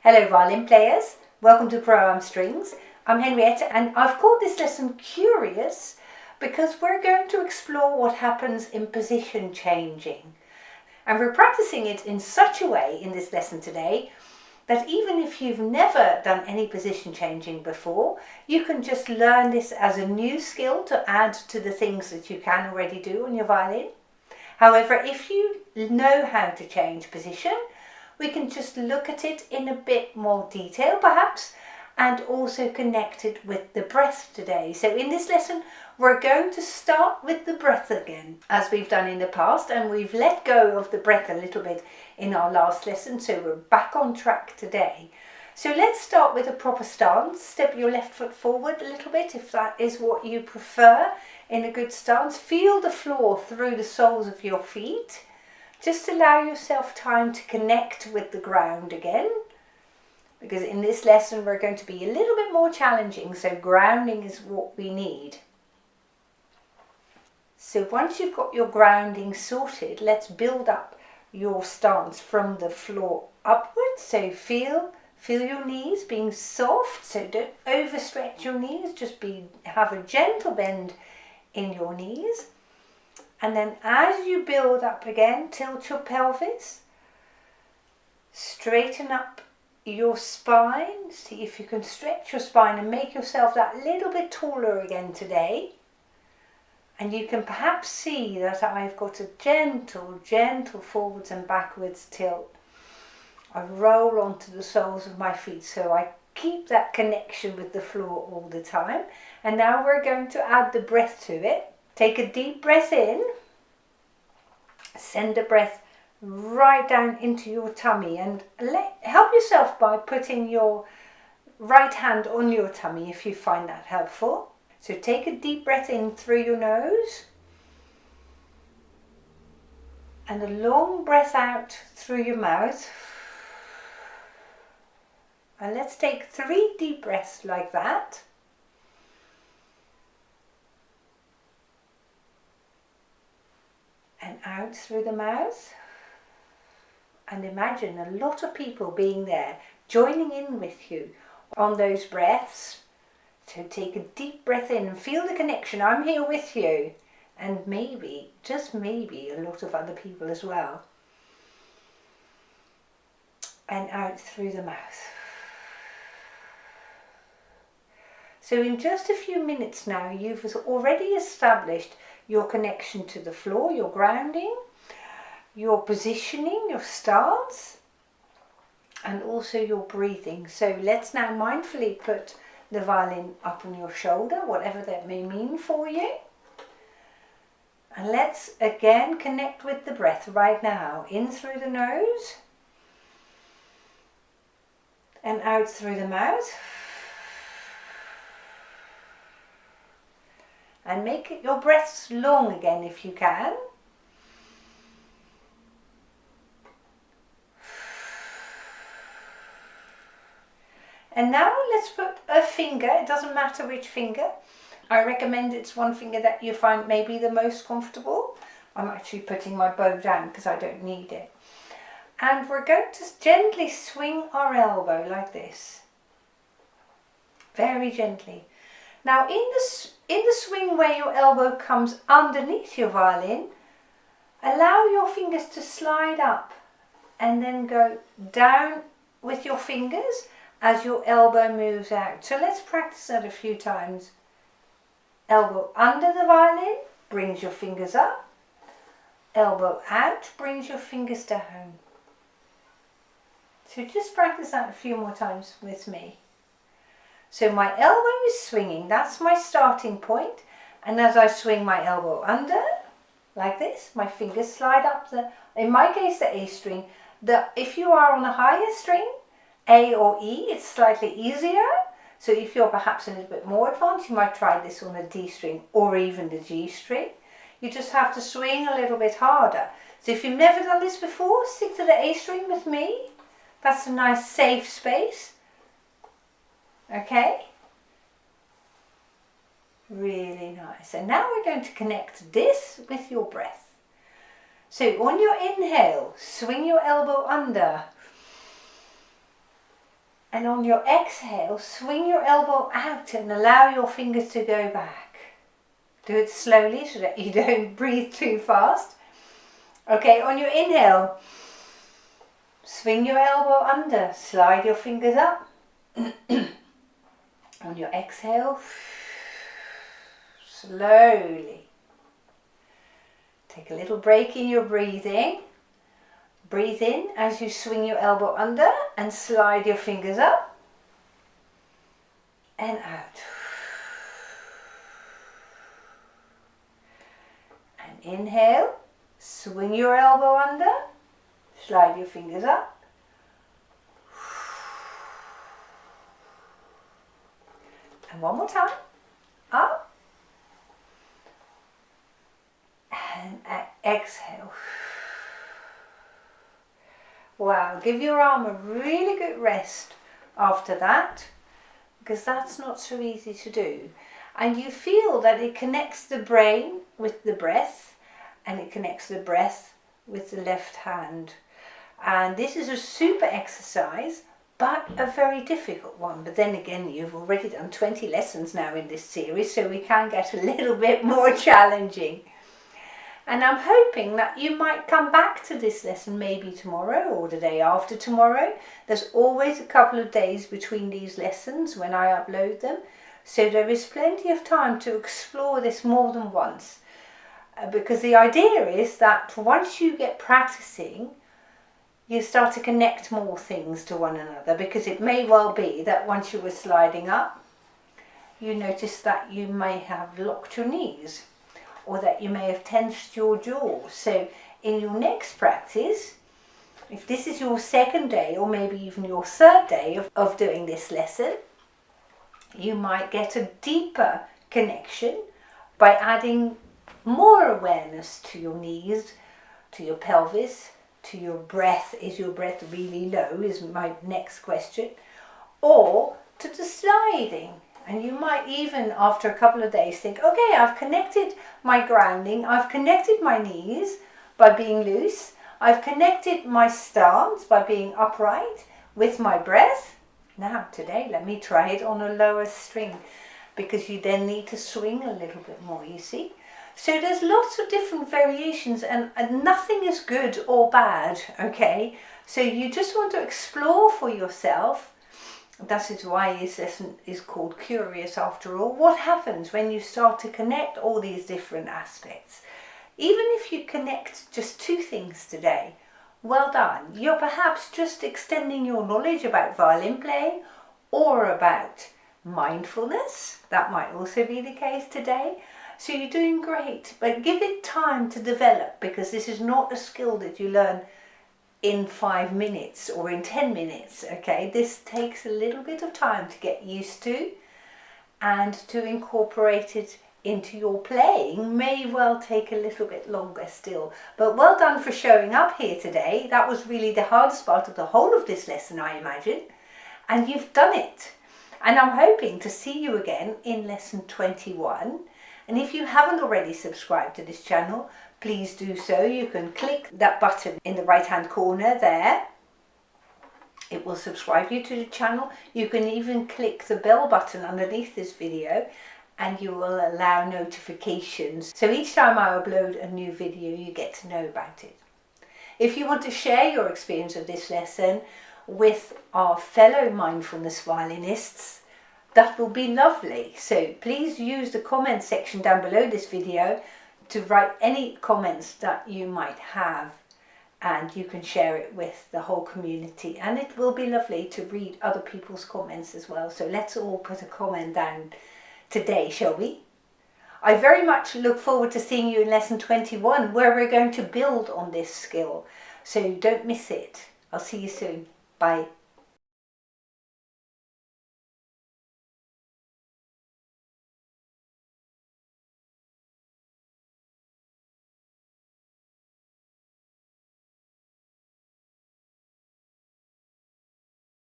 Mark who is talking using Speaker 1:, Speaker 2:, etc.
Speaker 1: Hello violin players, welcome to Pro Strings. I'm Henriette and I've called this lesson Curious because we're going to explore what happens in position changing. And we're practicing it in such a way in this lesson today that even if you've never done any position changing before, you can just learn this as a new skill to add to the things that you can already do on your violin. However, if you know how to change position, we can just look at it in a bit more detail perhaps, and also connect it with the breath today. So in this lesson we're going to start with the breath again, as we've done in the past, and we've let go of the breath a little bit in our last lesson, so we're back on track today. So let's start with a proper stance. Step your left foot forward a little bit if that is what you prefer in a good stance. Feel the floor through the soles of your feet. Just allow yourself time to connect with the ground again, because in this lesson we're going to be a little bit more challenging, so grounding is what we need. So once you've got your grounding sorted, let's build up your stance from the floor upwards. So feel your knees being soft, so don't overstretch your knees, just have a gentle bend in your knees. And then as you build up again, tilt your pelvis, straighten up your spine, see if you can stretch your spine and make yourself that little bit taller again today. And you can perhaps see that I've got a gentle forwards and backwards tilt. I roll onto the soles of my feet, so I keep that connection with the floor all the time. And now we're going to add the breath to it. Take a deep breath in, send the breath right down into your tummy, and help yourself by putting your right hand on your tummy if you find that helpful. So take a deep breath in through your nose and a long breath out through your mouth. And let's take 3 deep breaths like that. And out through the mouth. And imagine a lot of people being there, joining in with you on those breaths. So take a deep breath in and feel the connection. I'm here with you. And maybe, just maybe, a lot of other people as well. And out through the mouth. So in just a few minutes now, you've already established your connection to the floor, your grounding, your positioning, your stance, and also your breathing. So let's now mindfully put the violin up on your shoulder, whatever that may mean for you. And let's again connect with the breath right now. In through the nose and out through the mouth. And make your breaths long again if you can. And now let's put a finger, it doesn't matter which finger. I recommend it's one finger that you find maybe the most comfortable. I'm actually putting my bow down because I don't need it. And we're going to gently swing our elbow like this. Very gently. Now in the swing where your elbow comes underneath your violin, allow your fingers to slide up and then go down with your fingers as your elbow moves out. So let's practice that a few times. Elbow under the violin, brings your fingers up. Elbow out, brings your fingers down. So just practice that a few more times with me. So my elbow is swinging, that's my starting point. And as I swing my elbow under, like this, my fingers slide up in my case, the A string. If you are on a higher string, A or E, it's slightly easier. So if you're perhaps a little bit more advanced, you might try this on a D string or even the G string. You just have to swing a little bit harder. So if you've never done this before, stick to the A string with me. That's a nice safe space. Okay? Really nice. And now we're going to connect this with your breath. So on your inhale, swing your elbow under. And on your exhale, swing your elbow out and allow your fingers to go back. Do it slowly so that you don't breathe too fast. Okay, on your inhale, swing your elbow under, slide your fingers up. On your exhale, slowly. Take a little break in your breathing. Breathe in as you swing your elbow under and slide your fingers up and out. And inhale, swing your elbow under, slide your fingers up. And one more time, up. And exhale. Wow, give your arm a really good rest after that, because that's not so easy to do. And you feel that it connects the brain with the breath, and it connects the breath with the left hand. And this is a super exercise, but a very difficult one. But then again, you've already done 20 lessons now in this series, so we can get a little bit more challenging. And I'm hoping that you might come back to this lesson maybe tomorrow or the day after tomorrow. There's always a couple of days between these lessons when I upload them. So there is plenty of time to explore this more than once. Because the idea is that once you get practicing, you start to connect more things to one another. Because it may well be that once you were sliding up, you notice that you may have locked your knees, or that you may have tensed your jaw. So in your next practice, if this is your second day or maybe even your third day of doing this lesson, you might get a deeper connection by adding more awareness to your knees, to your pelvis, to your breath. Is your breath really low, is my next question. Or to the sliding. And you might even, after a couple of days, think, okay, I've connected my grounding, I've connected my knees by being loose, I've connected my stance by being upright with my breath. Now, today, let me try it on a lower string, because you then need to swing a little bit more, you see. So there's lots of different variations, and nothing is good or bad, okay? So you just want to explore for yourself. That is why this lesson is called Curious after all. What happens when you start to connect all these different aspects? Even if you connect just 2 things today, well done. You're perhaps just extending your knowledge about violin playing or about mindfulness. That might also be the case today. So you're doing great, but give it time to develop, because this is not a skill that you learn in 5 minutes or in 10 minutes, okay? This takes a little bit of time to get used to, and to incorporate it into your playing may well take a little bit longer still. But well done for showing up here today. That was really the hardest part of the whole of this lesson, I imagine. And you've done it. And I'm hoping to see you again in lesson 21. And if you haven't already subscribed to this channel, please do so. You can click that button in the right hand corner there. It will subscribe you to the channel. You can even click the bell button underneath this video, and you will allow notifications. So each time I upload a new video, you get to know about it. If you want to share your experience of this lesson with our fellow mindfulness violinists, that will be lovely. So please use the comment section down below this video to write any comments that you might have, and you can share it with the whole community, and it will be lovely to read other people's comments as well. So let's all put a comment down today, shall we? I very much look forward to seeing you in lesson 21, where we're going to build on this skill. So don't miss it. I'll see you soon. Bye.